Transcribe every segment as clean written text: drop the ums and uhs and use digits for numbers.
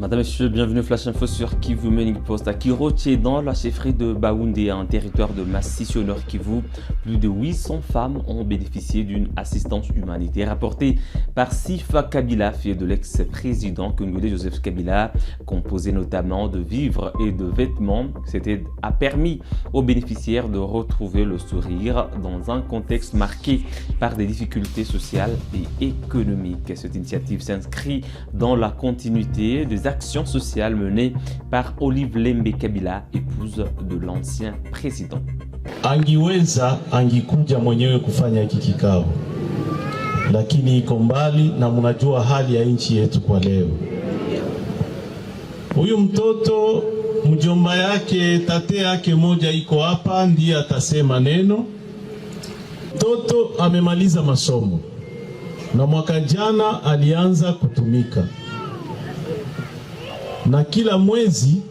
Madame, Monsieur, bienvenue à Flash Info sur Kivu Morning Post. À Kiroche, dans la chefferie de Baoundé, un territoire de Massissi au nord Kivu, plus de 800 femmes ont bénéficié d'une assistance humanitaire apportée par Sifa Kabila, fille de l'ex-président congolais Joseph Kabila, composée notamment de vivres et de vêtements. Cette aide a permis aux bénéficiaires de retrouver le sourire dans un contexte marqué par des difficultés sociales et économiques. Cette initiative s'inscrit dans la continuité des actions sociales menées par Olive Lembe Kabila, épouse de l'ancien président. Angiweza angikuja mwenyewe kufanya hiki kikao, lakini iko mbali na mnajua hali ya nchi yetu kwa leo. Huyu mtoto mjomba yake tate yake moja iko hapa, ndiye atasema neno. Mtoto amemaliza masomo na mwaka jana alianza kutumika, na kila mwezi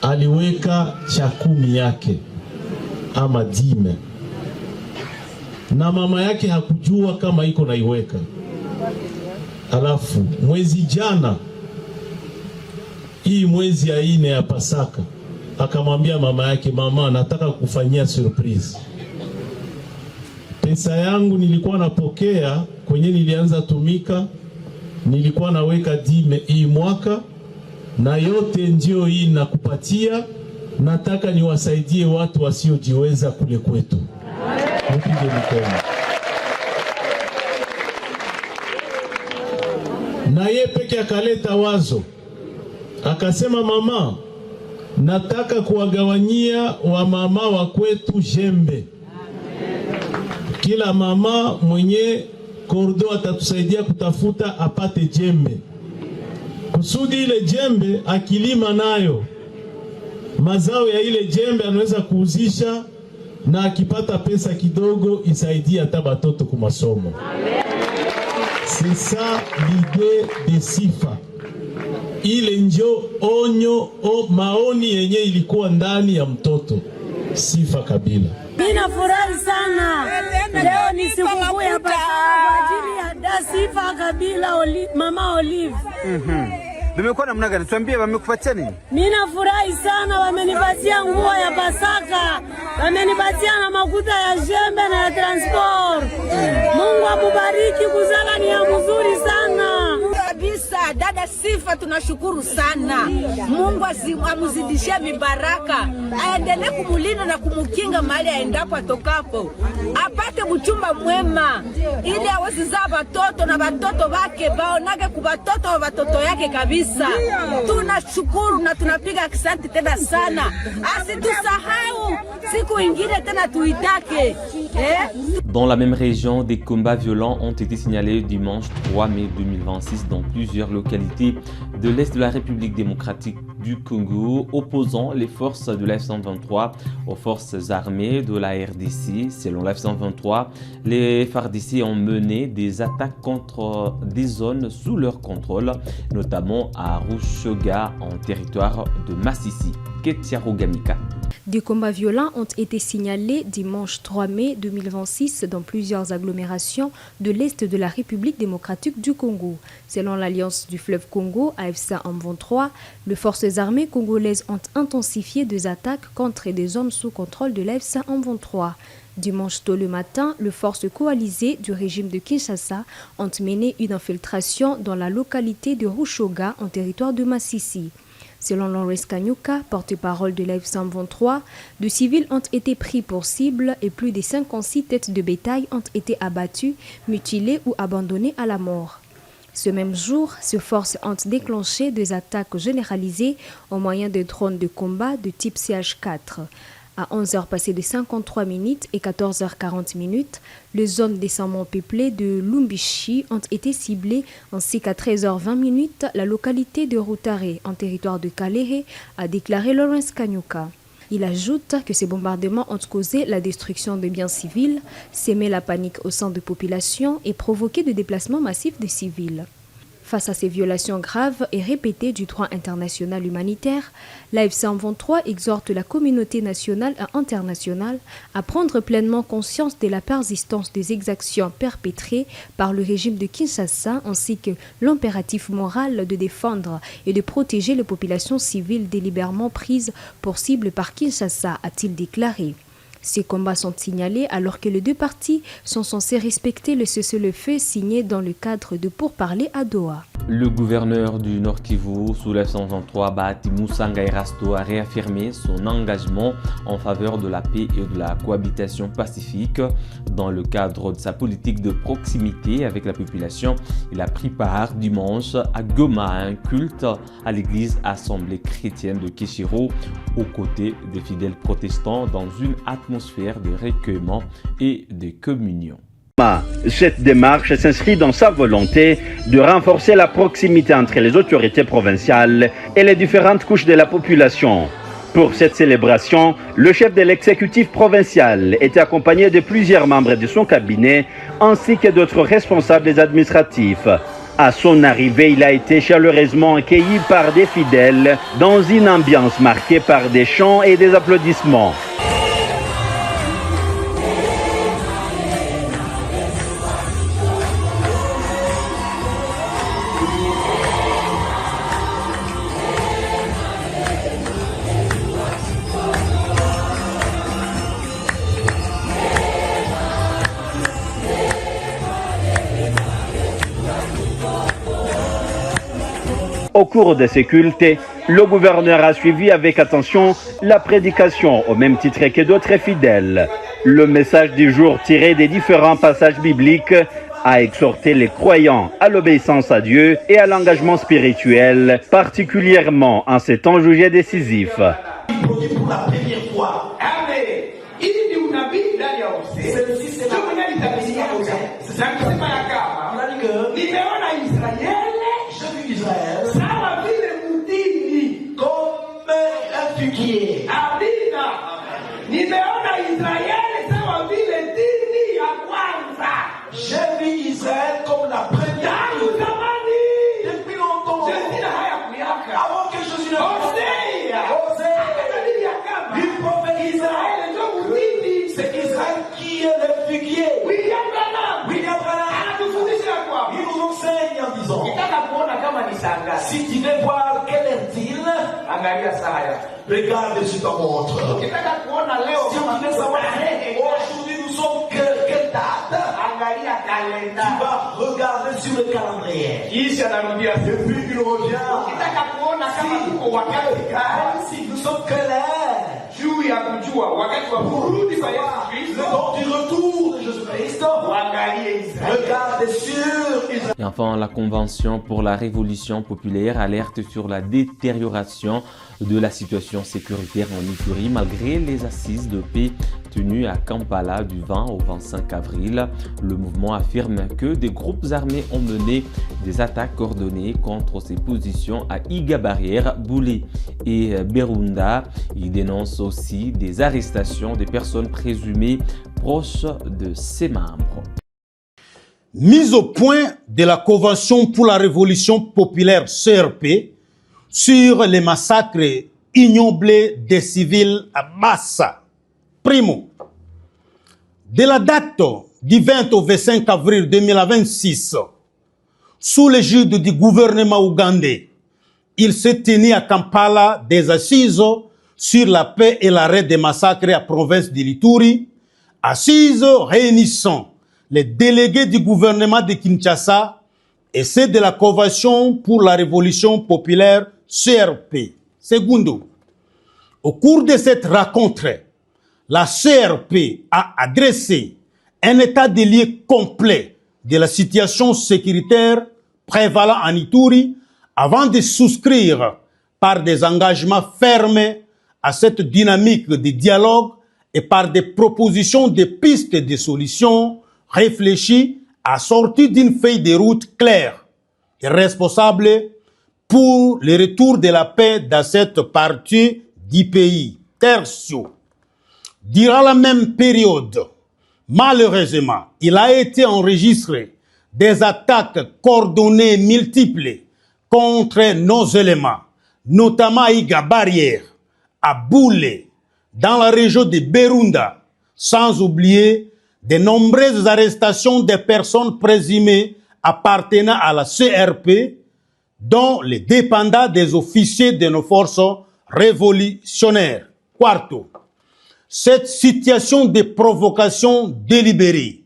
aliweka cha 10 yake ama dime, na mama yake hakujua kama iko naiweka. Alafu mwezi jana, hii mwezi ya 4 ya Pasaka, akamwambia mama yake, mama, nataka kufanyia surprise. Pesa yangu nilikuwa napokea kwenye nilianza tumika, nilikuwa naweka dime hii mwaka, na yote ndio hii nakupatia. Nataka niwasaidie watu wasiojiweza kule kwetu. Mpige mikono. Na yeye peke akaleta wazo, akasema, mama, nataka kuwagawanyia wa mama wa kwetu jembe. Kila mama mwenye kordo atatusaidia kutafuta apate jembe, kusudi ile jembe akilima nayo mazao ya ile jembe anaweza kuuzisha, na akipata pesa kidogo isaidie hata batoto kwa masomo. C'est ça l'idée de Sifa. Ile njo onyo maoni yenye ilikuwa ndani ya mtoto Sifa Kabila. Nina furahi sana. Leo ni sikukuu ya Pasaka kwa ajili ya Sifa Kabila, Mama Olive. Bimekuwa namna gani? Tuambie, wamekupatia nini? Nina furahi sana, wamenipatia nguo ya Pasaka, wamenipatia na makuta ya jembe na ya transport. Mungu akubariki, kuzala ni ya mzuri sana. Kabisa, dada Sifa tunashukuru sana. Mungu amuzidishie mibaraka. Aendelee kumulinda na kumukinga mahali aendapo atokapo. Apate mchumba mwema ili aweze kuzaa watoto na watoto wake baonage kwa watoto wa watoto yake kabisa. Tunashukuru na tunapiga asante tena sana. Asitusahau siku ingine tena tuitake. Dans la même région, des combats violents ont été signalés dimanche 3 mai 2026 dans plusieurs localités de l'Est de la République démocratique du Congo, opposant les forces de la F-123 aux forces armées de la RDC. Selon la F-123, les FARDC ont mené des attaques contre des zones sous leur contrôle, notamment à Rushoga, en territoire de Massissi. Ketiarogamika. Des combats violents ont été signalés dimanche 3 mai 2026 dans plusieurs agglomérations de l'Est de la République démocratique du Congo. Selon l'Alliance du fleuve Congo, AFC M23, les forces armées congolaises ont intensifié des attaques contre des zones sous contrôle de l'AFC M23. Dimanche tôt le matin, les forces coalisées du régime de Kinshasa ont mené une infiltration dans la localité de Rushoga en territoire de Massissi. Selon Lawrence Kanyuka, porte-parole de l'AF-123, de civils ont été pris pour cible et plus de 56 têtes de bétail ont été abattues, mutilées ou abandonnées à la mort. Ce même jour, ces forces ont déclenché des attaques généralisées au moyen de drones de combat de type CH4. À 11h passées de 53 minutes et 14h40, les zones densément peuplées de Lumbishi ont été ciblées, ainsi qu'à 13h20, la localité de Rutare, en territoire de Kalehe, a déclaré Lawrence Kanyuka. Il ajoute que ces bombardements ont causé la destruction de biens civils, sémé la panique au sein de populations et provoqué des déplacements massifs de civils. Face à ces violations graves et répétées du droit international humanitaire, l'AF123 exhorte la communauté nationale et internationale à prendre pleinement conscience de la persistance des exactions perpétrées par le régime de Kinshasa ainsi que l'impératif moral de défendre et de protéger les populations civiles délibérément prises pour cible par Kinshasa, a-t-il déclaré. Ces combats sont signalés alors que les deux parties sont censées respecter le cessez-le-feu signé dans le cadre de pourparlers à Doha. Le gouverneur du Nord Kivu, sous l'F-123, Bahati Musanga Erasto, a réaffirmé son engagement en faveur de la paix et de la cohabitation pacifique. Dans le cadre de sa politique de proximité avec la population, il a pris part dimanche à Goma à un culte à l'église Assemblée chrétienne de Kishiro, aux côtés des fidèles protestants dans une atmosphère de recueillement et de communion. Cette démarche s'inscrit dans sa volonté de renforcer la proximité entre les autorités provinciales et les différentes couches de la population. Pour cette célébration, le chef de l'exécutif provincial était accompagné de plusieurs membres de son cabinet ainsi que d'autres responsables administratifs. À son arrivée, il a été chaleureusement accueilli par des fidèles dans une ambiance marquée par des chants et des applaudissements. Au cours de ces cultes, le gouverneur a suivi avec attention la prédication au même titre que d'autres fidèles. Le message du jour tiré des différents passages bibliques a exhorté les croyants à l'obéissance à Dieu et à l'engagement spirituel, particulièrement en ces temps jugés décisifs. Pour la première fois. J'ai vu Israël comme la première. Depuis longtemps. Avant que Jésus ne vienne. Le prophète Israël. C'est Israël qui est le figuier. William Branham. Il nous enseigne en disant, si tu veux voir quelle est-il, regarde sur ta montre. Si tu veux savoir aujourd'hui nous sommes quelle date, tu vas regarder sur le calendrier. Et puis il revient. Si nous sommes clairs, le temps du retour de Jésus-Christ, regarde sur Israël. Et enfin, la Convention pour la Révolution populaire alerte sur la détérioration de la situation sécuritaire en Ituri malgré les assises de paix tenues à Kampala du 20 au 25 avril. Le mouvement affirme que des groupes armés ont mené des attaques coordonnées contre ses positions à Iga Barrière, Boulé et Berunda. Il dénonce aussi des arrestations des personnes présumées proches de ses membres. Mise au point de la Convention pour la Révolution populaire CRP sur les massacres ignobles des civils à Bassa. Primo, de la date du 20 au 25 avril 2026, sous l'égide du gouvernement ougandais, il s'est tenu à Kampala des assises sur la paix et l'arrêt des massacres à province de l'Ituri, assises réunissant les délégués du gouvernement de Kinshasa et ceux de la Convention pour la Révolution populaire CRP. Segundo, au cours de cette rencontre, la CRP a adressé un état des lieux complet de la situation sécuritaire prévalant en Ituri avant de souscrire par des engagements fermes à cette dynamique de dialogue et par des propositions de pistes de solutions réfléchies assorties d'une feuille de route claire et responsable pour le retour de la paix dans cette partie du pays. Tertio. Durant la même période, malheureusement, il a été enregistré des attaques coordonnées multiples contre nos éléments, notamment à Iga Barrière, à Boulé, dans la région de Berunda, sans oublier de nombreuses arrestations des personnes présumées appartenant à la CRP, dont les dépendants des officiers de nos forces révolutionnaires. Quarto, cette situation de provocation délibérée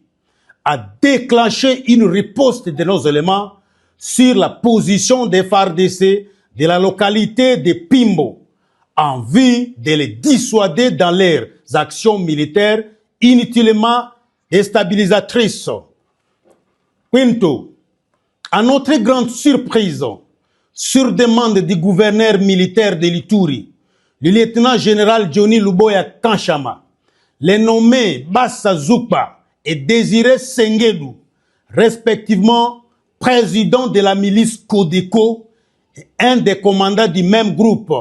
a déclenché une riposte de nos éléments sur la position des FARDC de la localité de Pimbo, en vue de les dissuader dans leurs actions militaires inutilement déstabilisatrices. Quinto, à notre grande surprise, sur demande du gouverneur militaire de l'Ituri, le lieutenant-général Johnny Luboya Kanchama, les nommés Bassa Zukba et Désiré Senguedou, respectivement président de la milice Codeco et un des commandants du même groupe,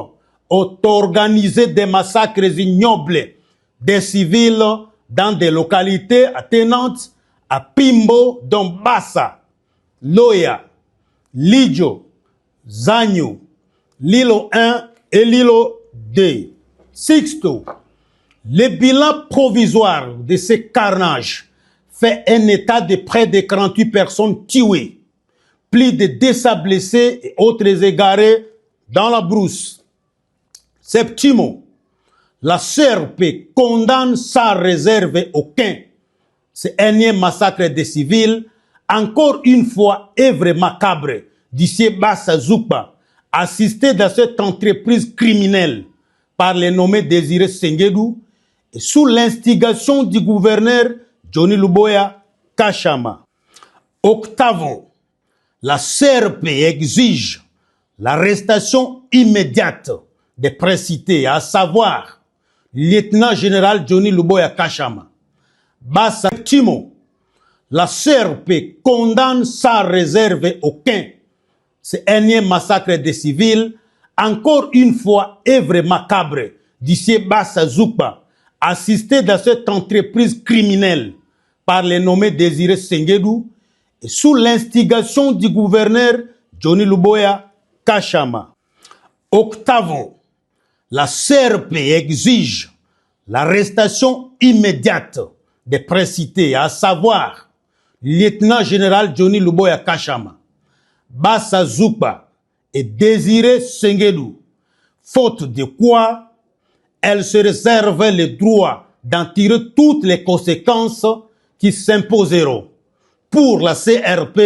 ont organisé des massacres ignobles des civils dans des localités attenantes à Pimbo, dont Bassa, Loya, Lidjo, Zanyo, Lilo 1 et Lilo 2. Sixto, le bilan provisoire de ces carnages fait un état de près de 48 personnes tuées, plus de 200 blessés et autres égarés dans la brousse. Septimo, la CRP condamne sans réserve aucun ce énième massacre des civils, encore une fois œuvre macabre d'ici Bassa Zukba, assisté dans cette entreprise criminelle par les nommés Désiré Senguedou et sous l'instigation du gouverneur Johnny Luboya Kanchama. Octavo, la CRP exige l'arrestation immédiate des précités, à savoir le lieutenant-général Johnny Luboya Kanchama. Bassa Timo, la CRP condamne sans réserve aucun ce énième massacre des civils, encore une fois œuvre macabre d'ici Bassa Zukba, assisté dans cette entreprise criminelle par les nommés Désiré Senguedou et sous l'instigation du gouverneur Johnny Luboya Kanchama. Octavo, la CRP exige l'arrestation immédiate des précités, à savoir le lieutenant-général Johnny Luboya Kanchama, Bassa Zukba et Désiré Senguedou, faute de quoi elle se réserve le droit d'en tirer toutes les conséquences qui s'imposeront. Pour la CRP,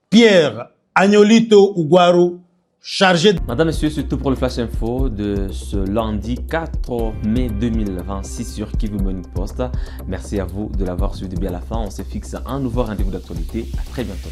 Pierre Agnolito Uguaru, chargé de... Madame, Messieurs, c'est tout pour le Flash Info de ce lundi 4 mai 2026 sur Kivu Morning Post. Merci à vous de l'avoir suivi bien à la fin. On se fixe un nouveau rendez-vous d'actualité. À très bientôt.